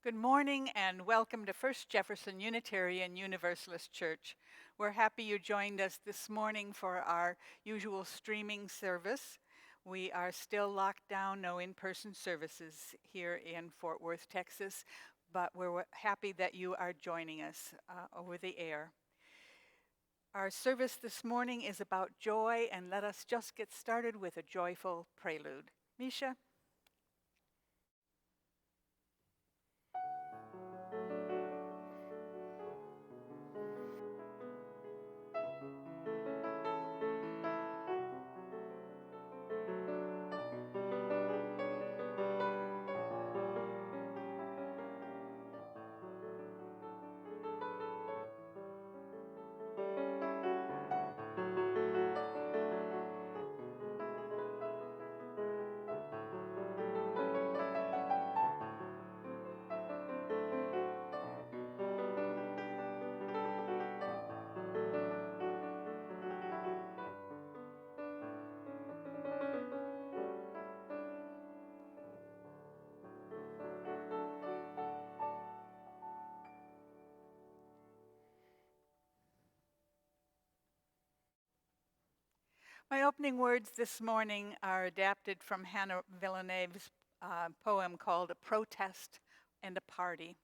Good morning and welcome to First Jefferson Unitarian Universalist Church. We're happy you joined us this morning for our usual streaming service. We are still locked down, no in-person services here in Fort Worth, Texas, but we're happy that you are joining us over the air. Our service this morning is about joy, and let us just get started with a joyful prelude. Misha? My opening words this morning are adapted from Hannah Villeneuve's poem called A Protest and a Party.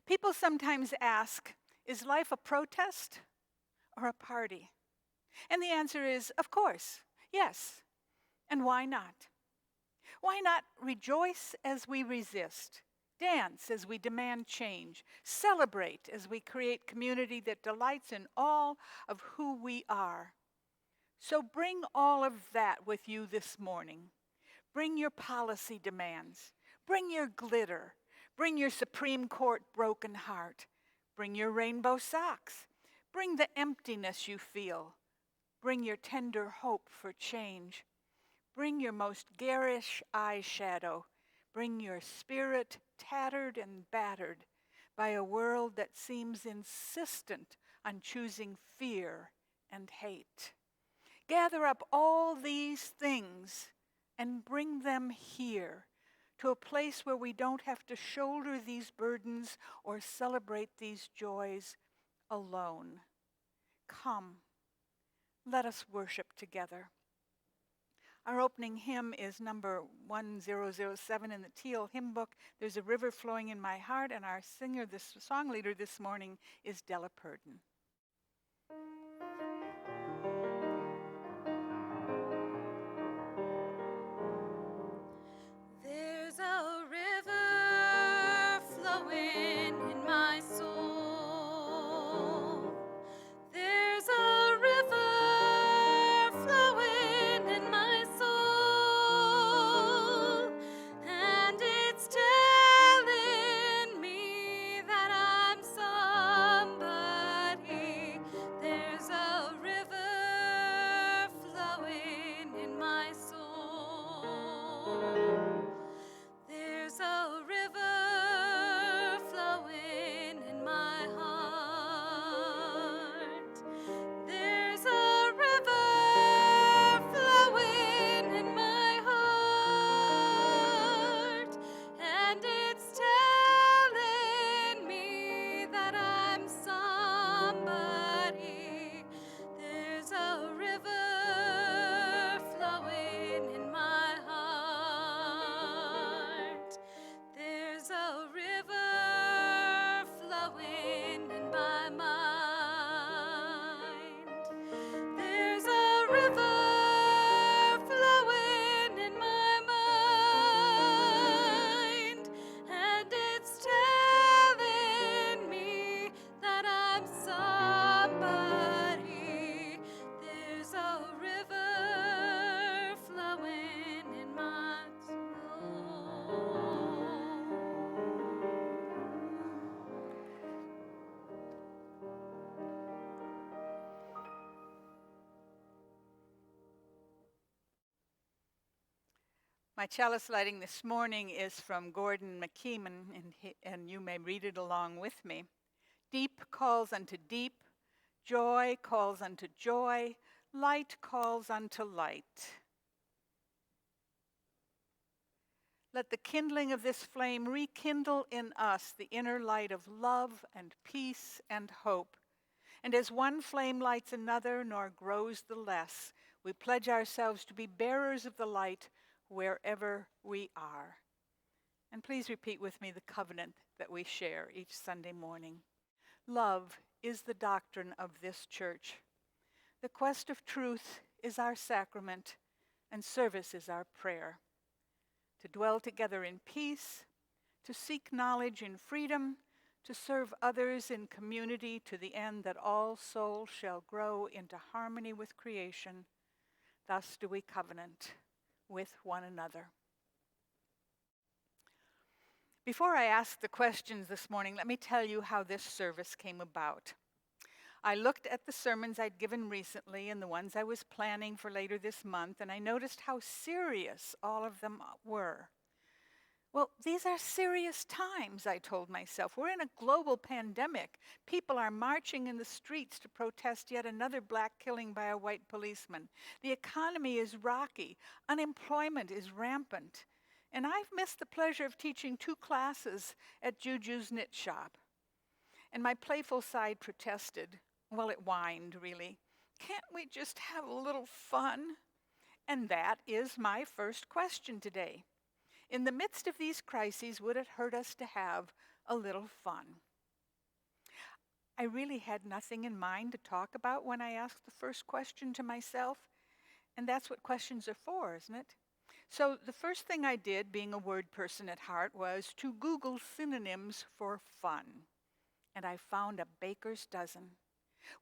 People sometimes ask, is life a protest or a party? And the answer is, of course, yes. And why not? Why not rejoice as we resist, dance as we demand change, celebrate as we create community that delights in all of who we are? So bring all of that with you this morning. Bring your policy demands. Bring your glitter. Bring your Supreme Court broken heart. Bring your rainbow socks. Bring the emptiness you feel. Bring your tender hope for change. Bring your most garish eyeshadow. Bring your spirit tattered and battered by a world that seems insistent on choosing fear and hate. Gather up all these things and bring them here to a place where we don't have to shoulder these burdens or celebrate these joys alone. Come, let us worship together. Our opening hymn is number 1007 in the Teal hymn book. There's a river flowing in my heart, and our singer, this song leader this morning is Della Purdon. My chalice lighting this morning is from Gordon McKeeman, and you may read it along with me. Deep calls unto deep, joy calls unto joy, light calls unto light. Let the kindling of this flame rekindle in us the inner light of love and peace and hope. And as one flame lights another, nor grows the less, we pledge ourselves to be bearers of the light wherever we are. And please repeat with me the covenant that we share each Sunday morning. Love is the doctrine of this church. The quest of truth is our sacrament, and service is our prayer. To dwell together in peace, to seek knowledge in freedom, to serve others in community to the end that all souls shall grow into harmony with creation. Thus do we covenant with one another. Before I ask the questions this morning, let me tell you how this service came about. I looked at the sermons I'd given recently and the ones I was planning for later this month, and I noticed how serious all of them were. Well, these are serious times, I told myself. We're in a global pandemic. People are marching in the streets to protest yet another black killing by a white policeman. The economy is rocky. Unemployment is rampant. And I've missed the pleasure of teaching 2 classes at Juju's knit shop. And my playful side protested. Well, it whined, really. Can't we just have a little fun? And that is my first question today. In the midst of these crises, would it hurt us to have a little fun? I really had nothing in mind to talk about when I asked the first question to myself, and that's what questions are for, isn't it? So the first thing I did, being a word person at heart, was to Google synonyms for fun, and I found a baker's dozen.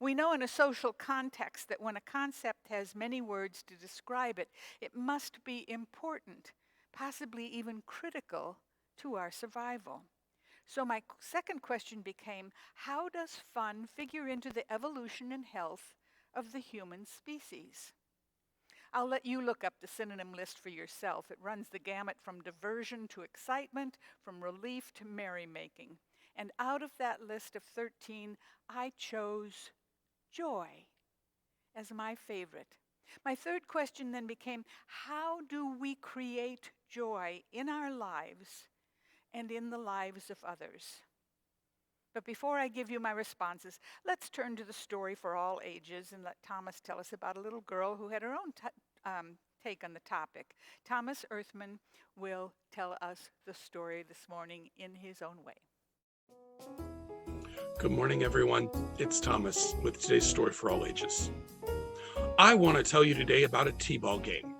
We know in a social context that when a concept has many words to describe it, it must be important, possibly even critical to our survival. So my second question became, how does fun figure into the evolution and health of the human species? I'll let you look up the synonym list for yourself. It runs the gamut from diversion to excitement, from relief to merrymaking. And out of that list of 13, I chose joy as my favorite. My third question then became, how do we create joy in our lives and in the lives of others? But before I give you my responses, let's turn to the story for all ages and let Thomas tell us about a little girl who had her own take on the topic. Thomas Earthman will tell us the story this morning in his own way. Good morning, everyone. It's Thomas with today's story for all ages. I want to tell you today about a t-ball game,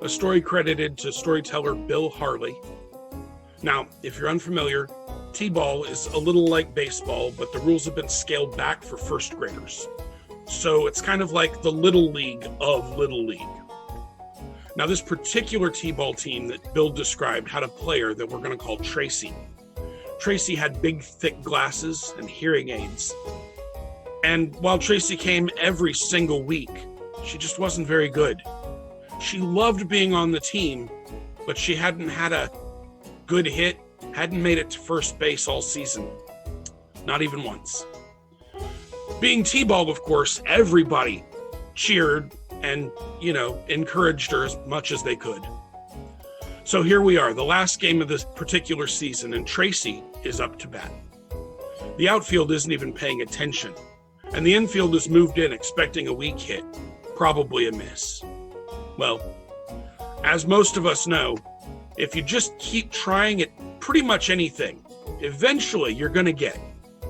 a story credited to storyteller Bill Harley. Now, if you're unfamiliar, t-ball is a little like baseball, but the rules have been scaled back for first graders. So it's kind of like the Little League of Little League. Now, this particular t-ball team that Bill described had a player that we're going to call Tracy. Tracy had big, thick glasses and hearing aids. And while Tracy came every single week, she just wasn't very good. She loved being on the team, but she hadn't had a good hit, hadn't made it to first base all season. Not even once. Being T-ball, of course, everybody cheered and, encouraged her as much as they could. So here we are, the last game of this particular season, and Tracy is up to bat. The outfield isn't even paying attention, and the infield is moved in expecting a weak hit, probably a miss. Well, as most of us know, if you just keep trying at pretty much anything, eventually you're going to get it.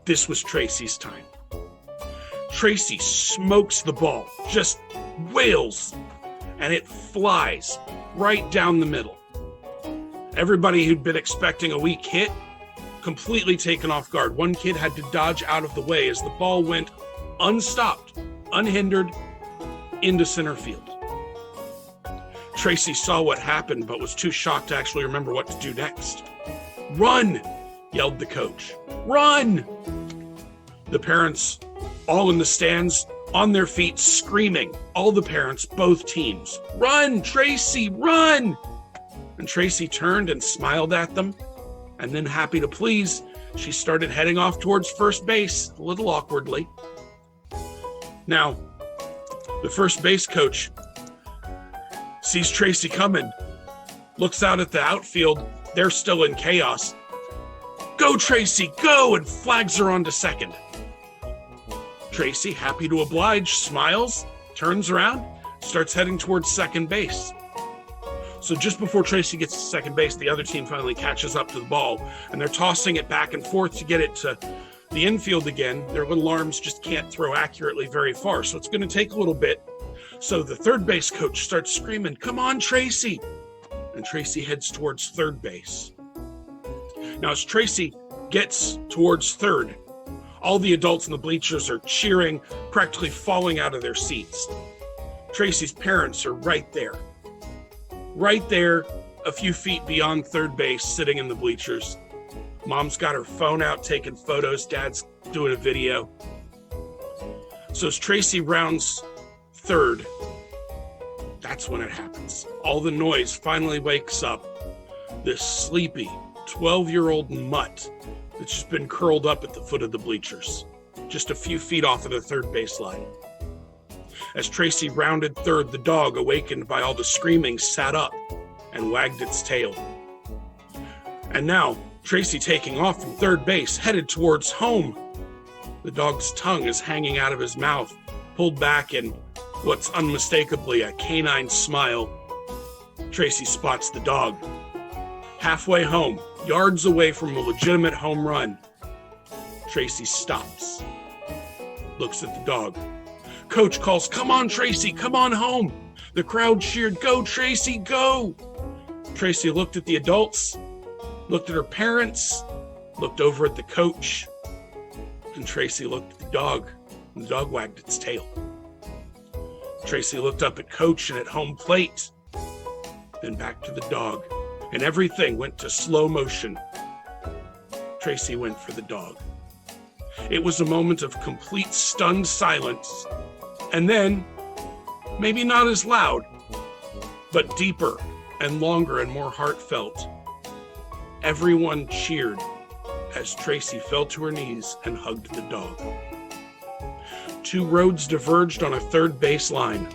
This was Tracy's time. Tracy smokes the ball, just wails, and it flies right down the middle. Everybody who'd been expecting a weak hit, completely taken off guard. One kid had to dodge out of the way as the ball went unstopped, unhindered, into center field. Tracy saw what happened, but was too shocked to actually remember what to do next. "Run!" yelled the coach. "Run!" The parents, all in the stands, on their feet, screaming. All the parents, both teams. "Run, Tracy, run!" And Tracy turned and smiled at them. And then, happy to please, she started heading off towards first base, a little awkwardly. Now, the first base coach sees Tracy coming, looks out at the outfield. They're still in chaos. Go, Tracy, go, and flags her onto second. Tracy, happy to oblige, smiles, turns around, starts heading towards second base. So just before Tracy gets to second base, the other team finally catches up to the ball, and they're tossing it back and forth to get it to the infield again. Their little arms just can't throw accurately very far, so it's going to take a little bit. So the third base coach starts screaming, "Come on, Tracy!" And Tracy heads towards third base. Now, as Tracy gets towards third, all the adults in the bleachers are cheering, practically falling out of their seats. Tracy's parents are right there, a few feet beyond third base, sitting in the bleachers. Mom's got her phone out taking photos. Dad's doing a video. So as Tracy rounds third, that's when it happens. All the noise finally wakes up this sleepy 12-year-old mutt that's just been curled up at the foot of the bleachers, just a few feet off of the third base line. As Tracy rounded third, the dog, awakened by all the screaming, sat up and wagged its tail. And now, Tracy taking off from third base, headed towards home. The dog's tongue is hanging out of his mouth, pulled back in what's unmistakably a canine smile. Tracy spots the dog. Halfway home, yards away from a legitimate home run, Tracy stops, looks at the dog. Coach calls, "Come on, Tracy, come on home." The crowd cheered, "Go, Tracy, go." Tracy looked at the adults, looked at her parents, looked over at the coach, and Tracy looked at the dog, and the dog wagged its tail. Tracy looked up at coach and at home plate, then back to the dog, and everything went to slow motion. Tracy went for the dog. It was a moment of complete stunned silence, and then, maybe not as loud, but deeper and longer and more heartfelt, everyone cheered as Tracy fell to her knees and hugged the dog. Two roads diverged on a third base line.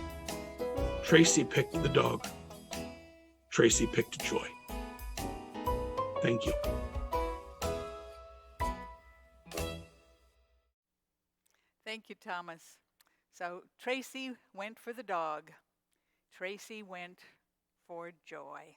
Tracy picked the dog. Tracy picked joy. Thank you. Thank you, Thomas. So Tracy went for the dog. Tracy went for joy.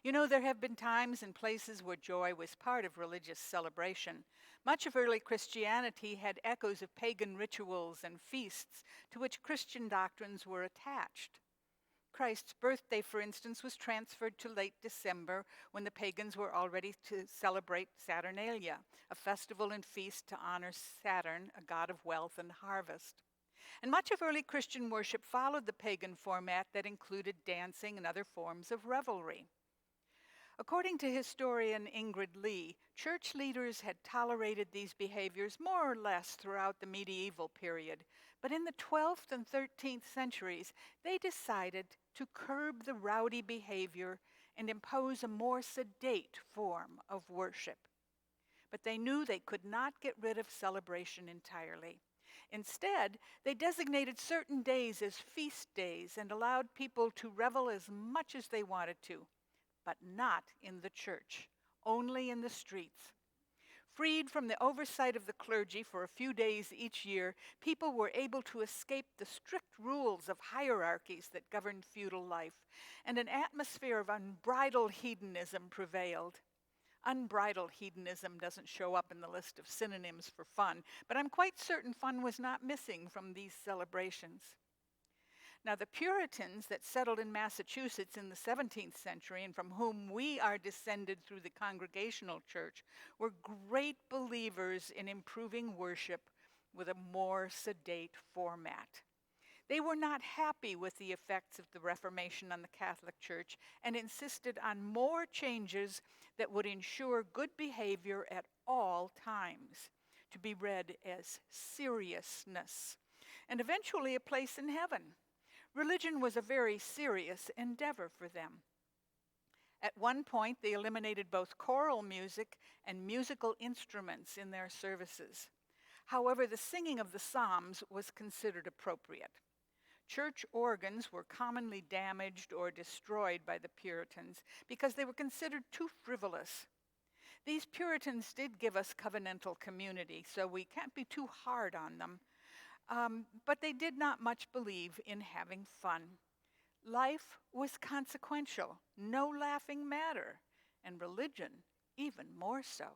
You know, there have been times and places where joy was part of religious celebration. Much of early Christianity had echoes of pagan rituals and feasts to which Christian doctrines were attached. Christ's birthday, for instance, was transferred to late December when the pagans were all ready to celebrate Saturnalia, a festival and feast to honor Saturn, a god of wealth and harvest. And much of early Christian worship followed the pagan format that included dancing and other forms of revelry. According to historian Ingrid Lee, church leaders had tolerated these behaviors more or less throughout the medieval period, but in the 12th and 13th centuries, they decided to curb the rowdy behavior and impose a more sedate form of worship. But they knew they could not get rid of celebration entirely. Instead, they designated certain days as feast days and allowed people to revel as much as they wanted to, but not in the church, only in the streets. Freed from the oversight of the clergy for a few days each year, people were able to escape the strict rules of hierarchies that governed feudal life, and an atmosphere of unbridled hedonism prevailed. Unbridled hedonism doesn't show up in the list of synonyms for fun, but I'm quite certain fun was not missing from these celebrations. Now, the Puritans that settled in Massachusetts in the 17th century and from whom we are descended through the Congregational Church were great believers in improving worship with a more sedate format. They were not happy with the effects of the Reformation on the Catholic Church and insisted on more changes that would ensure good behavior at all times, to be read as seriousness, and eventually a place in heaven. Religion was a very serious endeavor for them. At one point, they eliminated both choral music and musical instruments in their services. However, the singing of the Psalms was considered appropriate. Church organs were commonly damaged or destroyed by the Puritans because they were considered too frivolous. These Puritans did give us covenantal community, so we can't be too hard on them. But they did not much believe in having fun. Life was consequential, no laughing matter, and religion even more so.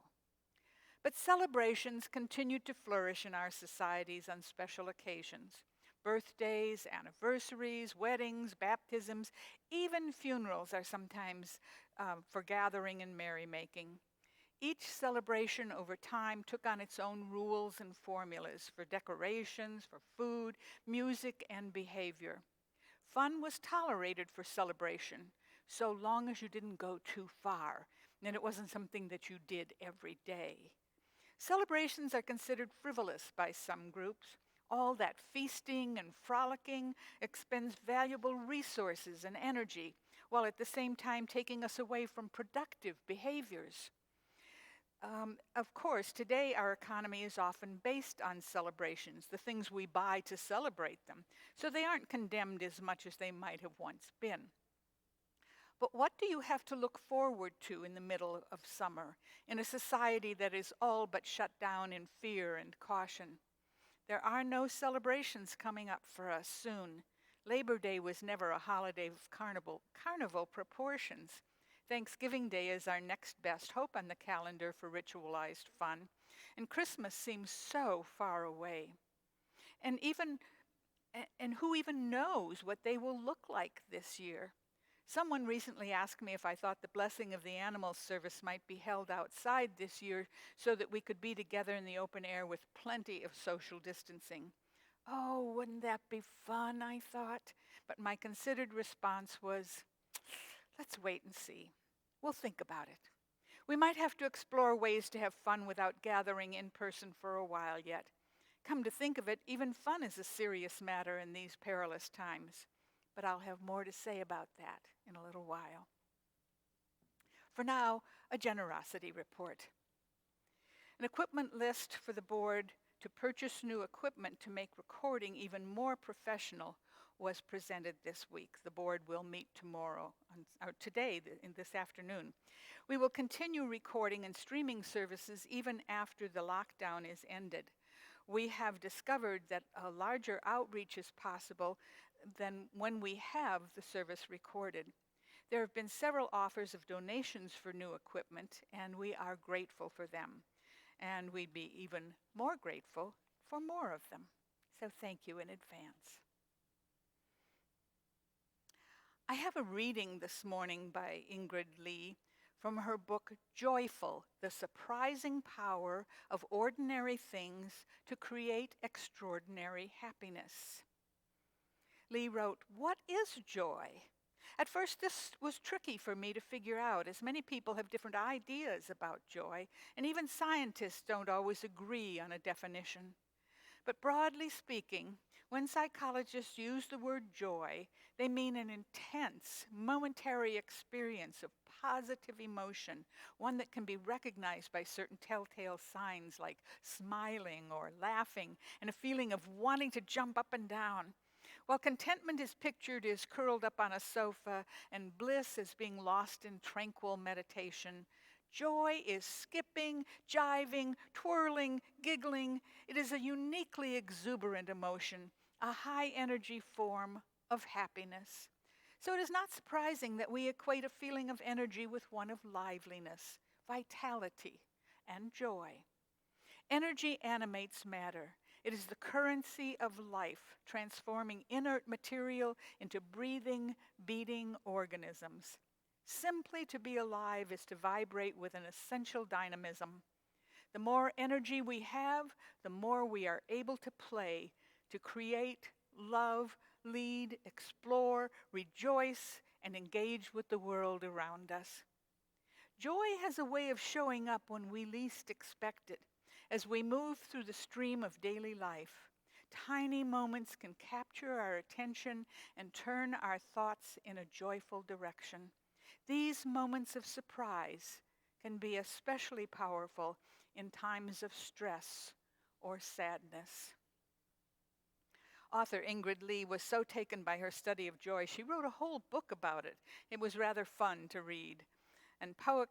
But celebrations continued to flourish in our societies on special occasions. Birthdays, anniversaries, weddings, baptisms, even funerals are sometimes for gathering and merrymaking. Each celebration over time took on its own rules and formulas for decorations, for food, music, and behavior. Fun was tolerated for celebration, so long as you didn't go too far, and it wasn't something that you did every day. Celebrations are considered frivolous by some groups. All that feasting and frolicking expends valuable resources and energy, while at the same time taking us away from productive behaviors. Of course, today our economy is often based on celebrations, the things we buy to celebrate them, so they aren't condemned as much as they might have once been. But what do you have to look forward to in the middle of summer, in a society that is all but shut down in fear and caution? There are no celebrations coming up for us soon. Labor Day was never a holiday of carnival proportions. Thanksgiving Day is our next best hope on the calendar for ritualized fun, and Christmas seems so far away. And who even knows what they will look like this year? Someone recently asked me if I thought the blessing of the animals service might be held outside this year so that we could be together in the open air with plenty of social distancing. Oh, wouldn't that be fun, I thought. But my considered response was, let's wait and see. We'll think about it. We might have to explore ways to have fun without gathering in person for a while yet. Come to think of it, even fun is a serious matter in these perilous times. But I'll have more to say about that in a little while. For now, a generosity report. An equipment list for the board to purchase new equipment to make recording even more professional was presented this week. The board will meet this afternoon. We will continue recording and streaming services even after the lockdown is ended. We have discovered that a larger outreach is possible than when we have the service recorded. There have been several offers of donations for new equipment, and we are grateful for them. And we'd be even more grateful for more of them. So thank you in advance. I have a reading this morning by Ingrid Lee from her book, Joyful, The Surprising Power of Ordinary Things to Create Extraordinary Happiness. Lee wrote, "What is joy? At first, this was tricky for me to figure out, as many people have different ideas about joy, and even scientists don't always agree on a definition. But broadly speaking, when psychologists use the word joy, they mean an intense, momentary experience of positive emotion, one that can be recognized by certain telltale signs like smiling or laughing, and a feeling of wanting to jump up and down. While contentment is pictured as curled up on a sofa and bliss as being lost in tranquil meditation, joy is skipping, jiving, twirling, giggling. It is a uniquely exuberant emotion, a high-energy form of happiness. So it is not surprising that we equate a feeling of energy with one of liveliness, vitality, and joy. Energy animates matter. It is the currency of life, transforming inert material into breathing, beating organisms. Simply to be alive is to vibrate with an essential dynamism. The more energy we have, the more we are able to play, to create, love, lead, explore, rejoice, and engage with the world around us. Joy has a way of showing up when we least expect it. As we move through the stream of daily life, tiny moments can capture our attention and turn our thoughts in a joyful direction. These moments of surprise can be especially powerful in times of stress or sadness. Author Ingrid Lee was so taken by her study of joy, she wrote a whole book about it. It was rather fun to read. And poet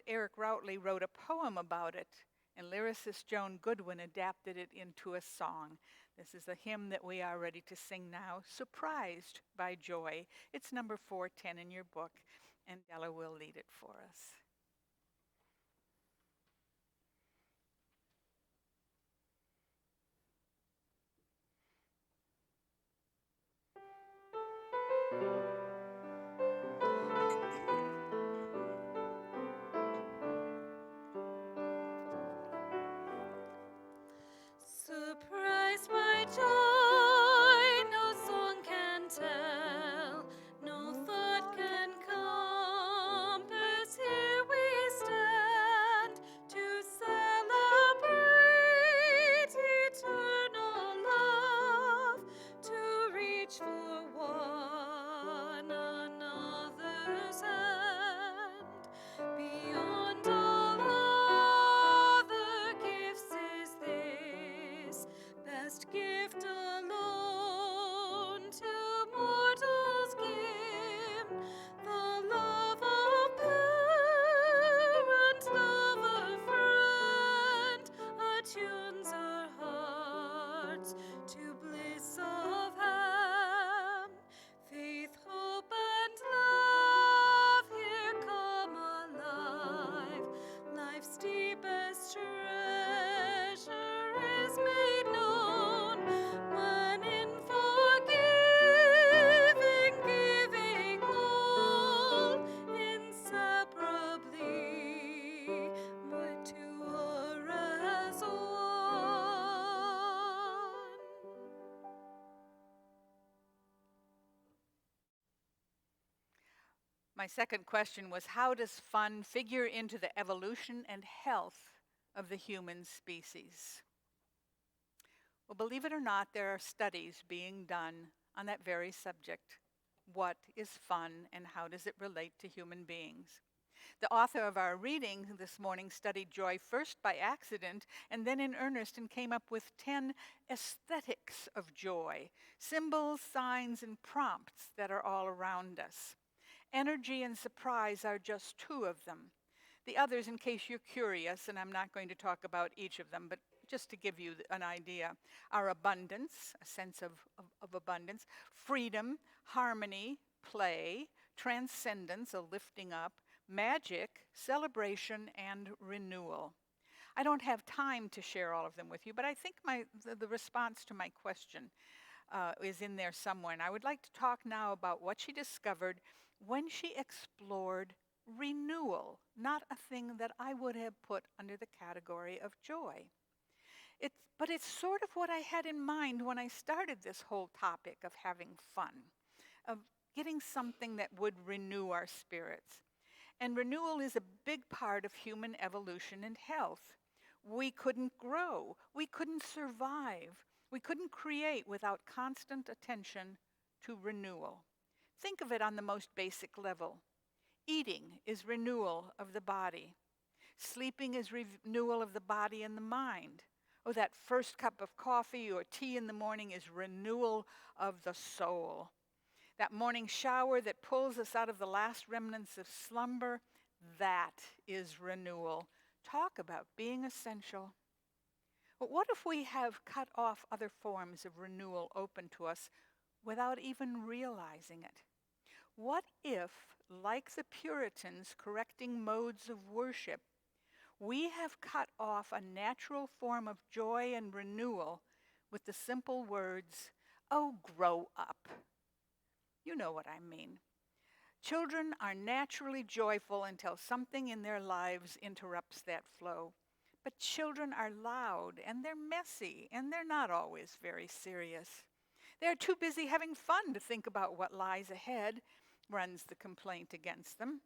Eric Routley wrote a poem about it, and lyricist Joan Goodwin adapted it into a song. This is a hymn that we are ready to sing now, Surprised by Joy. It's number 410 in your book, and Della will lead it for us. Surprised by joy, no song can tell, no thought can compass. Here we stand to celebrate eternal love, to reach for one another's hand. Beyond all other gifts is this best gift alone to mortals given, the love of parent, love of friend, attunes our hearts to bliss of heaven. Faith, hope, and love here come alive. Life's deepest treasure is made known when in forgiving, giving all, inseparably two are as one. My second question was, how does fun figure into the evolution and health of the human species? Well, believe it or not, there are studies being done on that very subject. What is fun and how does it relate to human beings? The author of our reading this morning studied joy first by accident and then in earnest and came up with 10 aesthetics of joy, symbols, signs, and prompts that are all around us. Energy and surprise are just 2 of them. The others, in case you're curious, and I'm not going to talk about each of them, but just to give you an idea, are abundance, a sense of abundance, freedom, harmony, play, transcendence, a lifting up, magic, celebration, and renewal. I don't have time to share all of them with you, but I think the response to my question is in there somewhere. And I would like to talk now about what she discovered when she explored renewal, not a thing that I would have put under the category of joy. But it's sort of what I had in mind when I started this whole topic of having fun, of getting something that would renew our spirits. And renewal is a big part of human evolution and health. We couldn't grow, we couldn't survive, we couldn't create without constant attention to renewal. Think of it on the most basic level. Eating is renewal of the body. Sleeping is renewal of the body and the mind. Oh, that first cup of coffee or tea in the morning is renewal of the soul. That morning shower that pulls us out of the last remnants of slumber, that is renewal. Talk about being essential. But what if we have cut off other forms of renewal open to us without even realizing it? What if, like the Puritans correcting modes of worship, we have cut off a natural form of joy and renewal with the simple words, "Oh, grow up." You know what I mean. Children are naturally joyful until something in their lives interrupts that flow. But children are loud, and they're messy, and they're not always very serious. They're too busy having fun to think about what lies ahead, runs the complaint against them.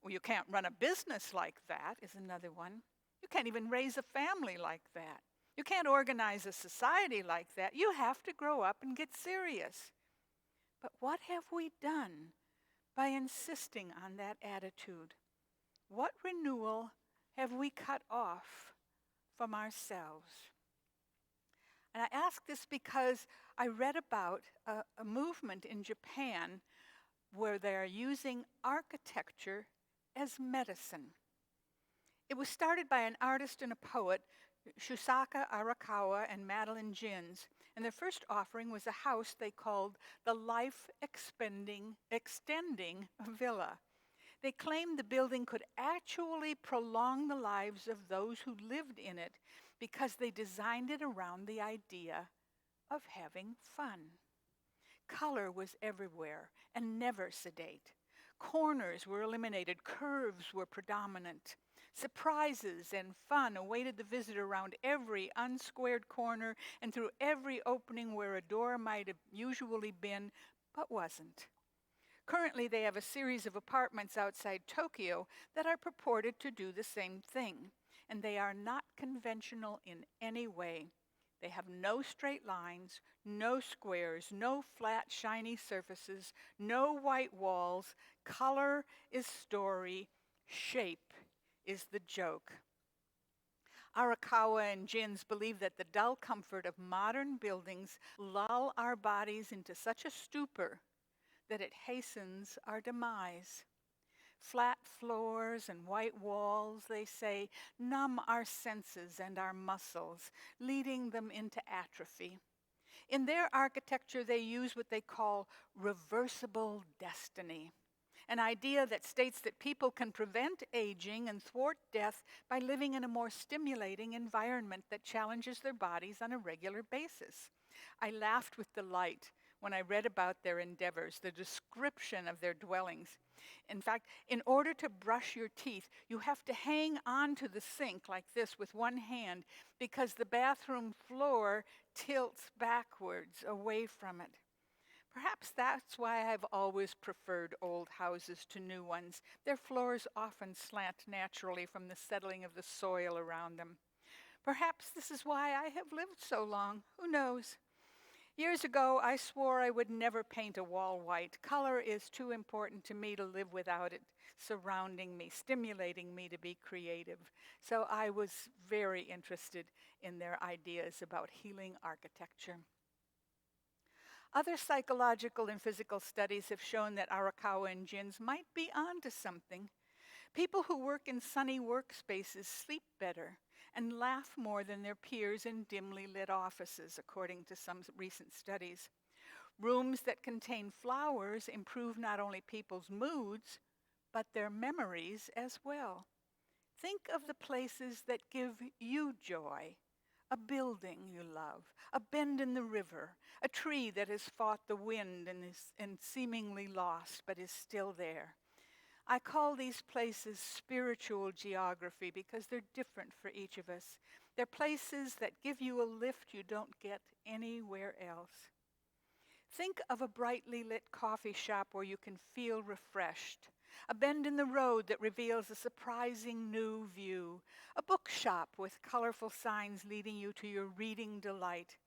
Well, you can't run a business like that, is another one. You can't even raise a family like that. You can't organize a society like that. You have to grow up and get serious. But what have we done by insisting on that attitude? What renewal have we cut off from ourselves? And I ask this because I read about a movement in Japan where they are using architecture as medicine. It was started by an artist and a poet, Shusaka Arakawa and Madeline Gins, and their first offering was a house they called the Life Extending Villa. They claimed the building could actually prolong the lives of those who lived in it because they designed it around the idea of having fun. Color was everywhere and never sedate. Corners were eliminated, curves were predominant. Surprises and fun awaited the visitor around every unsquared corner and through every opening where a door might have usually been, but wasn't. Currently, they have a series of apartments outside Tokyo that are purported to do the same thing, and they are not conventional in any way. They have no straight lines, no squares, no flat, shiny surfaces, no white walls. Color is story, shape is the joke. Arakawa and Gins believe that the dull comfort of modern buildings lull our bodies into such a stupor that it hastens our demise. Flat floors and white walls, they say, numb our senses and our muscles, leading them into atrophy. In their architecture, they use what they call reversible destiny, an idea that states that people can prevent aging and thwart death by living in a more stimulating environment that challenges their bodies on a regular basis. I laughed with delight when I read about their endeavors, the description of their dwellings. In fact, in order to brush your teeth, you have to hang onto the sink like this with one hand because the bathroom floor tilts backwards away from it. Perhaps that's why I've always preferred old houses to new ones. Their floors often slant naturally from the settling of the soil around them. Perhaps this is why I have lived so long. Who knows? Years ago, I swore I would never paint a wall white. Color is too important to me to live without it surrounding me, stimulating me to be creative. So I was very interested in their ideas about healing architecture. Other psychological and physical studies have shown that Arakawa and Gins might be onto something. People who work in sunny workspaces sleep better and laugh more than their peers in dimly lit offices, according to some recent studies. Rooms that contain flowers improve not only people's moods, but their memories as well. Think of the places that give you joy. A building you love, a bend in the river, a tree that has fought the wind and seemingly lost but is still there. I call these places spiritual geography because they're different for each of us. They're places that give you a lift you don't get anywhere else. Think of a brightly lit coffee shop where you can feel refreshed, a bend in the road that reveals a surprising new view, a bookshop with colorful signs leading you to your reading delight,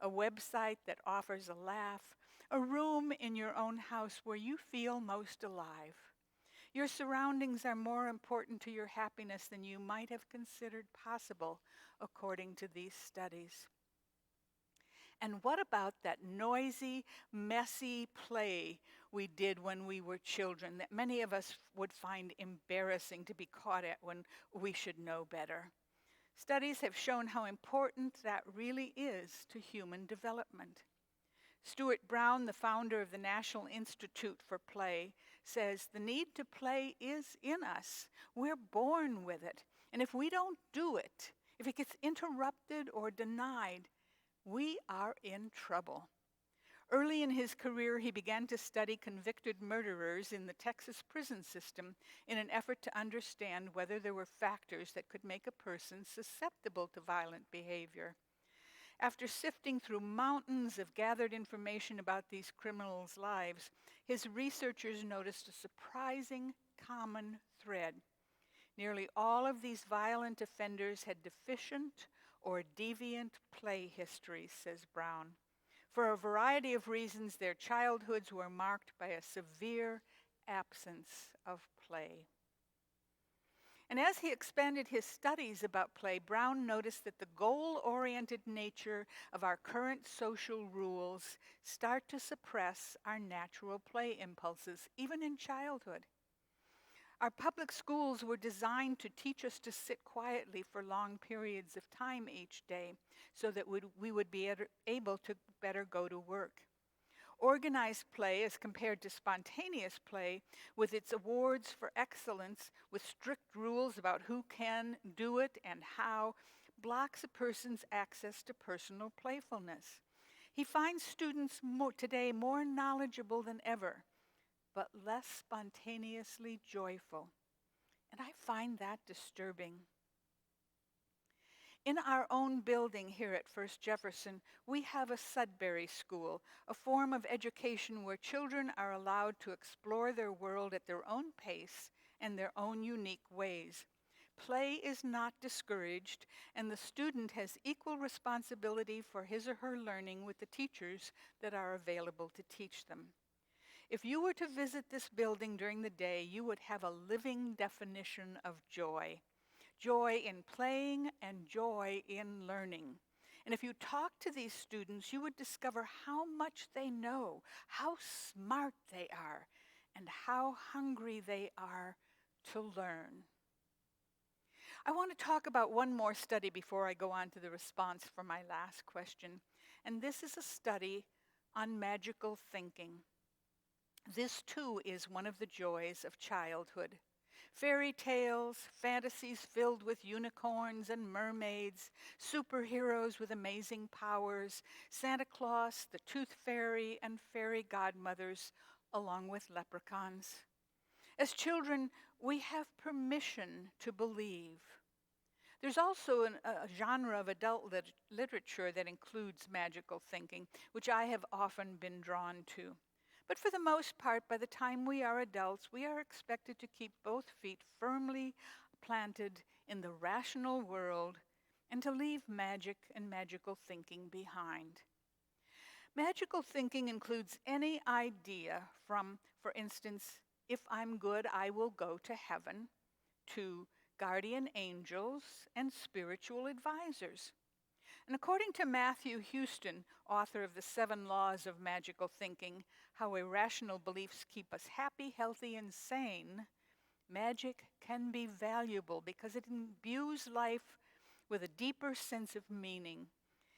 a website that offers a laugh, a room in your own house where you feel most alive. Your surroundings are more important to your happiness than you might have considered possible, according to these studies. And what about that noisy, messy play we did when we were children that many of us would find embarrassing to be caught at when we should know better? Studies have shown how important that really is to human development. Stuart Brown, the founder of the National Institute for Play, says the need to play is in us. We're born with it. And if we don't do it, if it gets interrupted or denied, we are in trouble. Early in his career, he began to study convicted murderers in the Texas prison system in an effort to understand whether there were factors that could make a person susceptible to violent behavior. After sifting through mountains of gathered information about these criminals' lives, his researchers noticed a surprising common thread. Nearly all of these violent offenders had deficient or deviant play histories, says Brown. For a variety of reasons, their childhoods were marked by a severe absence of play. And as he expanded his studies about play, Brown noticed that the goal-oriented nature of our current social rules start to suppress our natural play impulses, even in childhood. Our public schools were designed to teach us to sit quietly for long periods of time each day so that we would be able to better go to work. Organized play, as compared to spontaneous play, with its awards for excellence, with strict rules about who can do it and how, blocks a person's access to personal playfulness. He finds students today more knowledgeable than ever, but less spontaneously joyful. And I find that disturbing. In our own building here at First Jefferson, we have a Sudbury School, a form of education where children are allowed to explore their world at their own pace and their own unique ways. Play is not discouraged, and the student has equal responsibility for his or her learning with the teachers that are available to teach them. If you were to visit this building during the day, you would have a living definition of joy. Joy in playing and joy in learning. And if you talk to these students, you would discover how much they know, how smart they are, and how hungry they are to learn. I want to talk about one more study before I go on to the response for my last question. And this is a study on magical thinking. This too is one of the joys of childhood. Fairy tales, fantasies filled with unicorns and mermaids, superheroes with amazing powers, Santa Claus, the Tooth Fairy, and fairy godmothers, along with leprechauns. As children, we have permission to believe. There's also a genre of adult literature that includes magical thinking, which I have often been drawn to. But for the most part, by the time we are adults, we are expected to keep both feet firmly planted in the rational world and to leave magic and magical thinking behind. Magical thinking includes any idea from, for instance, if I'm good, I will go to heaven, to guardian angels and spiritual advisors. And according to Matthew Houston, author of The 7 Laws of Magical Thinking, How Irrational Beliefs Keep Us Happy, Healthy, and Sane, magic can be valuable because it imbues life with a deeper sense of meaning.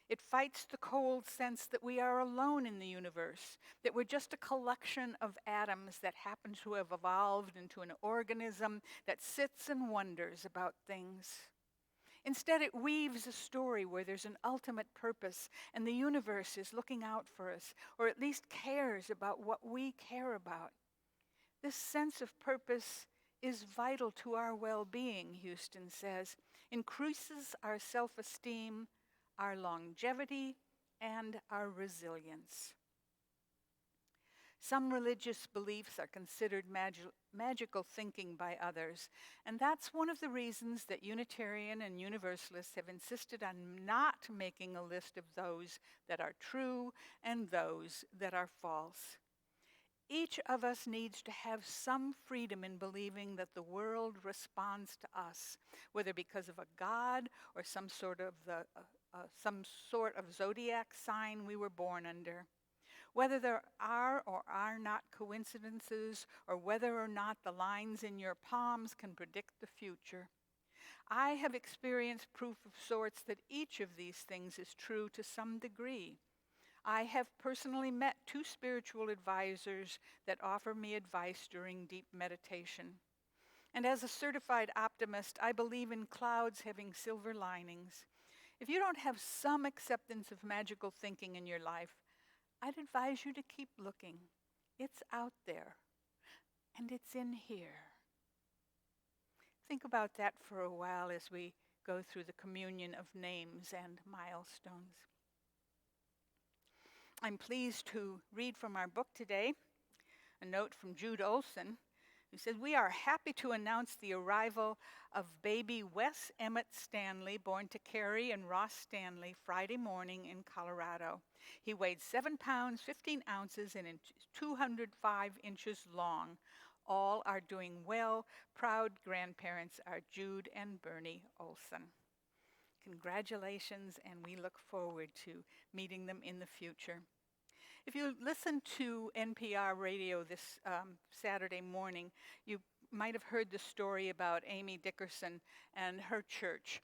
It fights the cold sense that we are alone in the universe, that we're just a collection of atoms that happen to have evolved into an organism that sits and wonders about things. Instead, it weaves a story where there's an ultimate purpose and the universe is looking out for us, or at least cares about what we care about. This sense of purpose is vital to our well-being, Houston says, increases our self-esteem, our longevity, and our resilience. Some religious beliefs are considered magical thinking by others, and that's one of the reasons that Unitarian and Universalists have insisted on not making a list of those that are true and those that are false. Each of us needs to have some freedom in believing that the world responds to us, whether because of a God or some sort of zodiac sign we were born under. Whether there are or are not coincidences, or whether or not the lines in your palms can predict the future. I have experienced proof of sorts that each of these things is true to some degree. I have personally met 2 spiritual advisors that offer me advice during deep meditation. And as a certified optimist, I believe in clouds having silver linings. If you don't have some acceptance of magical thinking in your life, I'd advise you to keep looking. It's out there, and it's in here. Think about that for a while as we go through the communion of names and milestones. I'm pleased to read from our book today, a note from Jude Olson, who said, "We are happy to announce the arrival of baby Wes Emmett Stanley, born to Carrie and Ross Stanley, Friday morning in Colorado. He weighed 7 pounds, 15 ounces, and 205 inches long. All are doing well. Proud grandparents are Jude and Bernie Olson. Congratulations, and we look forward to meeting them in the future. If you listen to NPR radio this Saturday morning, you might have heard the story about Amy Dickerson and her church.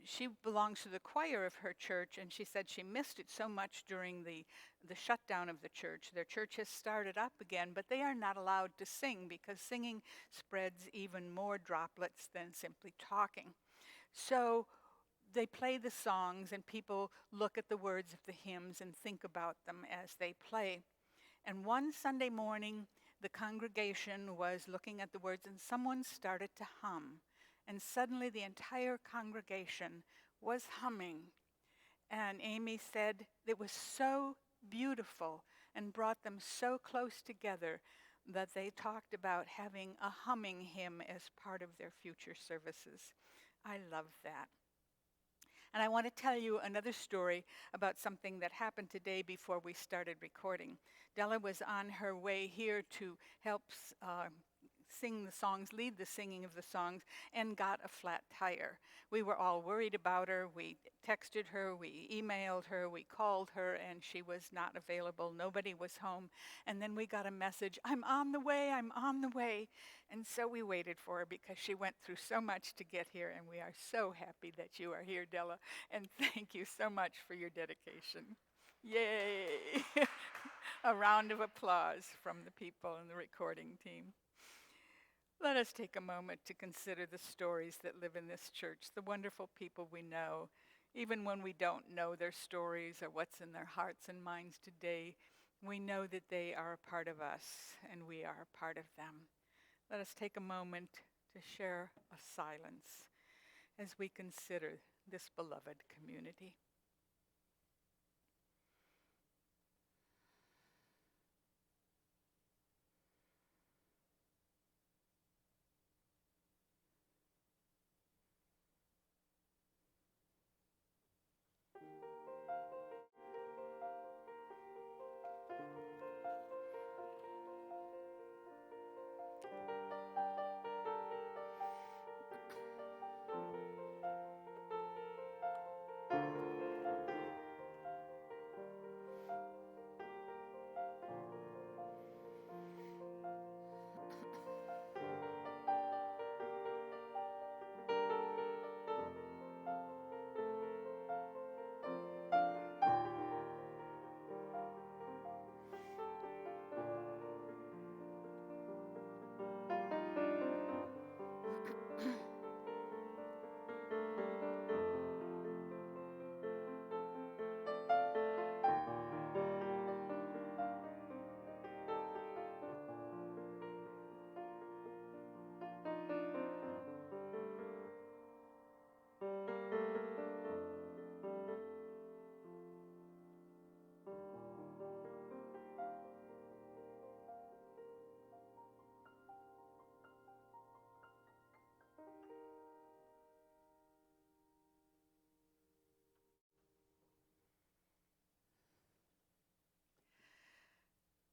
She belongs to the choir of her church, and she said she missed it so much during the shutdown of the church. Their church has started up again, but they are not allowed to sing because singing spreads even more droplets than simply talking. So they play the songs, and people look at the words of the hymns and think about them as they play. And one Sunday morning, the congregation was looking at the words, and someone started to hum. And suddenly the entire congregation was humming. And Amy said it was so beautiful and brought them so close together that they talked about having a humming hymn as part of their future services. I love that. And I want to tell you another story about something that happened today before we started recording. Della was on her way here to help sing the songs, lead the singing of the songs, and got a flat tire. We were all worried about her. We texted her, we emailed her, we called her, and she was not available. Nobody was home. And then we got a message, I'm on the way, I'm on the way. And so we waited for her because she went through so much to get here, and we are so happy that you are here, Della, and thank you so much for your dedication. Yay! A round of applause from the people in the recording team. Let us take a moment to consider the stories that live in this church, the wonderful people we know, even when we don't know their stories or what's in their hearts and minds today. We know that they are a part of us, and we are a part of them. Let us take a moment to share a silence as we consider this beloved community.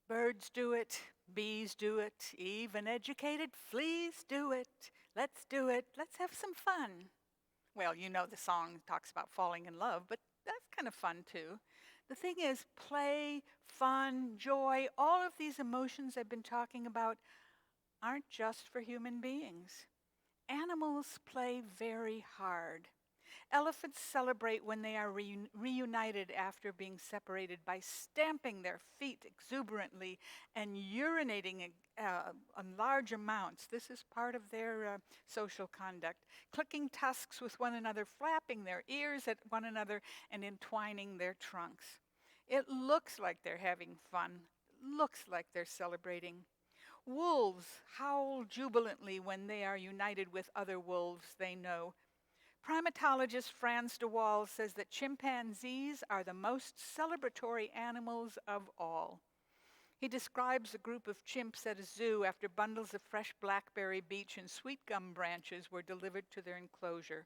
Birds do it, bees do it, even educated fleas do it. Let's do it, let's have some fun. Well, you know the song talks about falling in love, but that's kind of fun too. The thing is, play, fun, joy, all of these emotions I've been talking about aren't just for human beings. Animals play very hard. Elephants celebrate when they are reunited after being separated by stamping their feet exuberantly and urinating in large amounts. This is part of their social conduct. Clicking tusks with one another, flapping their ears at one another, and entwining their trunks. It looks like they're having fun. Looks like they're celebrating. Wolves howl jubilantly when they are united with other wolves they know. Primatologist Franz de Waal says that chimpanzees are the most celebratory animals of all. He describes a group of chimps at a zoo after bundles of fresh blackberry beech and sweet gum branches were delivered to their enclosure.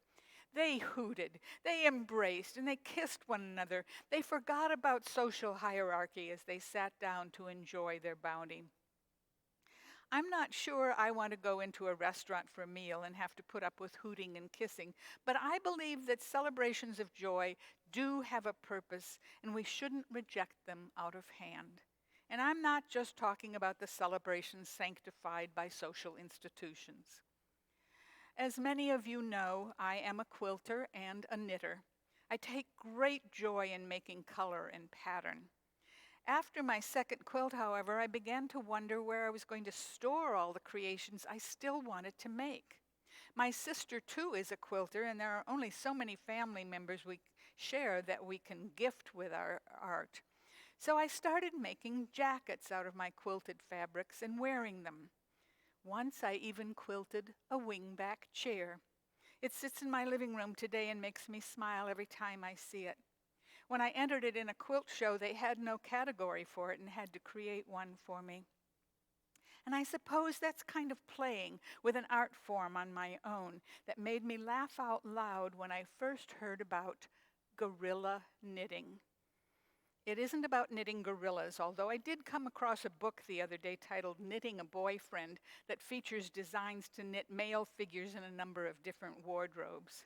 They hooted, they embraced, and they kissed one another. They forgot about social hierarchy as they sat down to enjoy their bounty. I'm not sure I want to go into a restaurant for a meal and have to put up with hooting and kissing, but I believe that celebrations of joy do have a purpose and we shouldn't reject them out of hand. And I'm not just talking about the celebrations sanctified by social institutions. As many of you know, I am a quilter and a knitter. I take great joy in making color and pattern. After my second quilt, however, I began to wonder where I was going to store all the creations I still wanted to make. My sister, too, is a quilter, and there are only so many family members we share that we can gift with our art. So I started making jackets out of my quilted fabrics and wearing them. Once I even quilted a wingback chair. It sits in my living room today and makes me smile every time I see it. When I entered it in a quilt show, they had no category for it and had to create one for me. And I suppose that's kind of playing with an art form on my own that made me laugh out loud when I first heard about gorilla knitting. It isn't about knitting gorillas, although I did come across a book the other day titled Knitting a Boyfriend that features designs to knit male figures in a number of different wardrobes.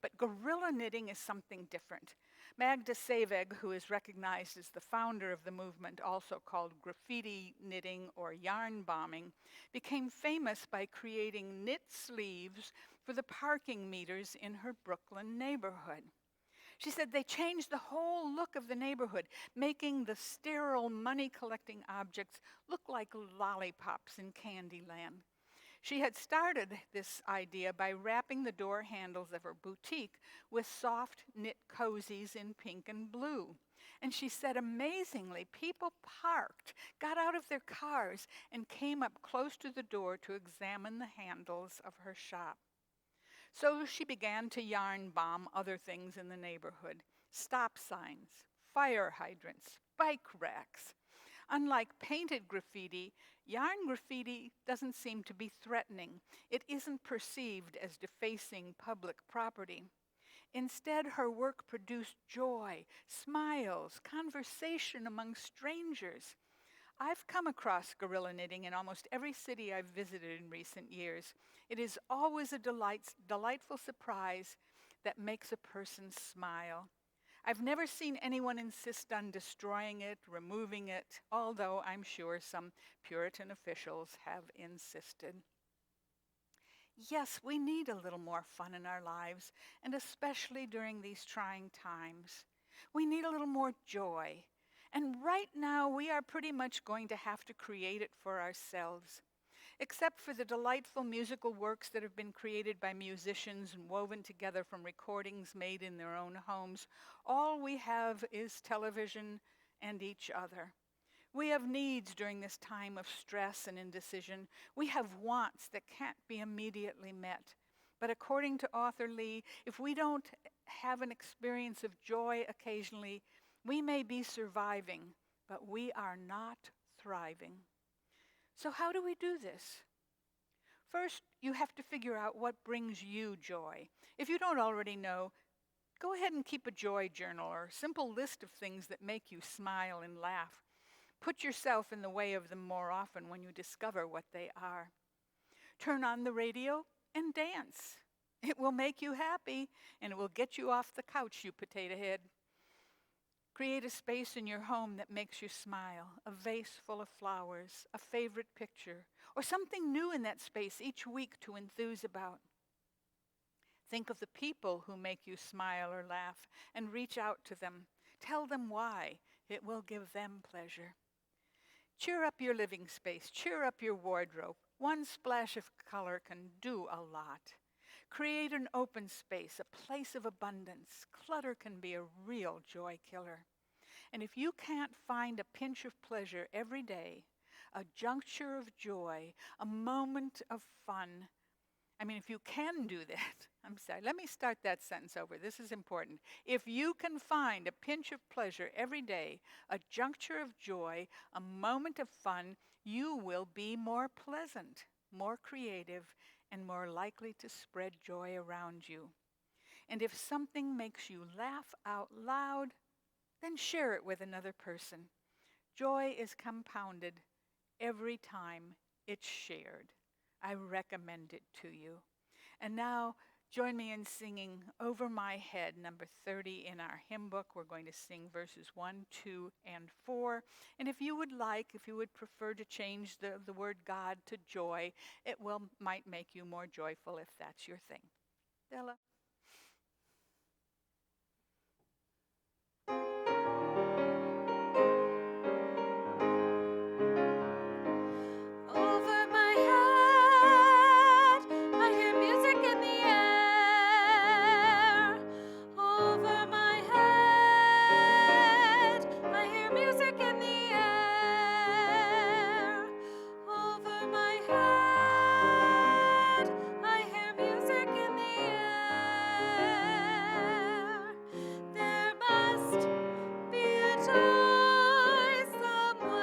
But gorilla knitting is something different. Magda Saveg, who is recognized as the founder of the movement, also called graffiti knitting or yarn bombing, became famous by creating knit sleeves for the parking meters in her Brooklyn neighborhood. She said they changed the whole look of the neighborhood, making the sterile money-collecting objects look like lollipops in Candyland. She had started this idea by wrapping the door handles of her boutique with soft knit cozies in pink and blue. And she said, amazingly, people parked, got out of their cars, and came up close to the door to examine the handles of her shop. So she began to yarn bomb other things in the neighborhood: stop signs, fire hydrants, bike racks. Unlike painted graffiti, yarn graffiti doesn't seem to be threatening. It isn't perceived as defacing public property. Instead, her work produced joy, smiles, conversation among strangers. I've come across gorilla knitting in almost every city I've visited in recent years. It is always a delightful surprise that makes a person smile. I've never seen anyone insist on destroying it, removing it, although I'm sure some Puritan officials have insisted. Yes, we need a little more fun in our lives, and especially during these trying times. We need a little more joy. And right now, we are pretty much going to have to create it for ourselves. Except for the delightful musical works that have been created by musicians and woven together from recordings made in their own homes, all we have is television and each other. We have needs during this time of stress and indecision. We have wants that can't be immediately met. But according to Author Lee, if we don't have an experience of joy occasionally, we may be surviving, but we are not thriving. So how do we do this? First, you have to figure out what brings you joy. If you don't already know, go ahead and keep a joy journal or a simple list of things that make you smile and laugh. Put yourself in the way of them more often when you discover what they are. Turn on the radio and dance. It will make you happy, and it will get you off the couch, you potato head. Create a space in your home that makes you smile, a vase full of flowers, a favorite picture, or something new in that space each week to enthuse about. Think of the people who make you smile or laugh and reach out to them. Tell them why. It will give them pleasure. Cheer up your living space. Cheer up your wardrobe. One splash of color can do a lot. Create an open space, a place of abundance. Clutter can be a real joy killer. And if you can't find a pinch of pleasure every day, a juncture of joy, a moment of fun, if you can do that, let me start that sentence over. This is important. If you can find a pinch of pleasure every day, a juncture of joy, a moment of fun, you will be more pleasant, more creative, and more likely to spread joy around you. And if something makes you laugh out loud, then share it with another person. Joy is compounded every time it's shared. I recommend it to you. And now, join me in singing Over My Head, number 30 in our hymn book. We're going to sing verses 1, 2, and 4. And if you would prefer to change the word God to joy, might make you more joyful if that's your thing. Della. Over my head, I hear music in the air. Over my head, I hear music in the air. Over my head, I hear music in the air. There must be a joy somewhere.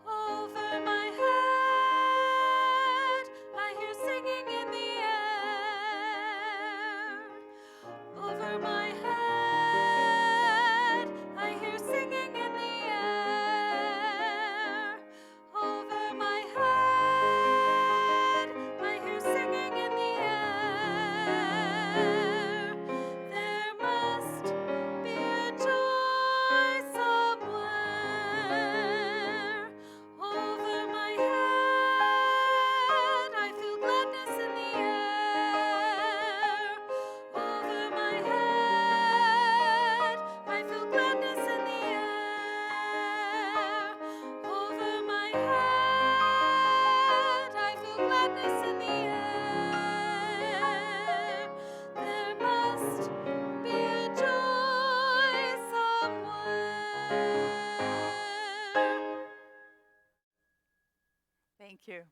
Over my head, I hear singing in the air. Over my head, I hear singing in the air. Over my head, I hear singing in the air. There must be a joy somewhere. Over my head, I feel gladness in the air. Over my head, I feel gladness in the air. Over my head, I feel gladness in the air. There must be a joy somewhere. Thank you.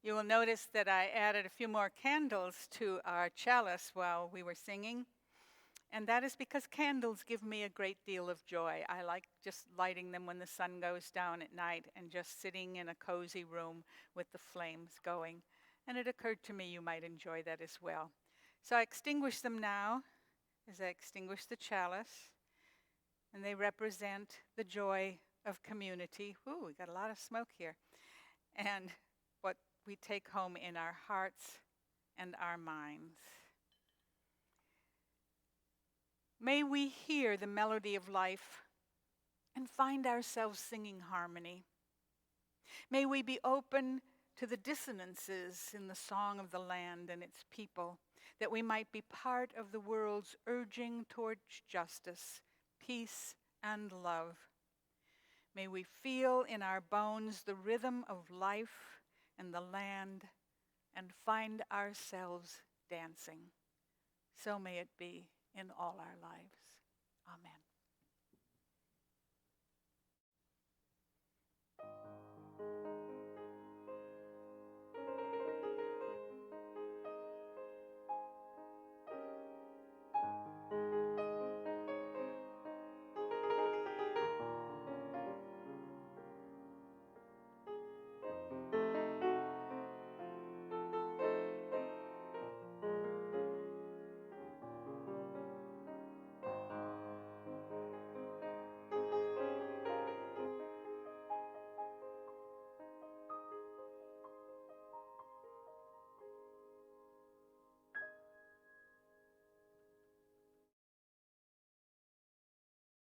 You will notice that I added a few more candles to our chalice while we were singing. And that is because candles give me a great deal of joy. I like just lighting them when the sun goes down at night and just sitting in a cozy room with the flames going. And it occurred to me you might enjoy that as well. So I extinguish them now as I extinguish the chalice. And they represent the joy of community. Ooh, we got a lot of smoke here. And what we take home in our hearts and our minds. May we hear the melody of life and find ourselves singing harmony. May we be open to the dissonances in the song of the land and its people, that we might be part of the world's urging towards justice, peace, and love. May we feel in our bones the rhythm of life and the land and find ourselves dancing. So may it be in all our lives. Amen.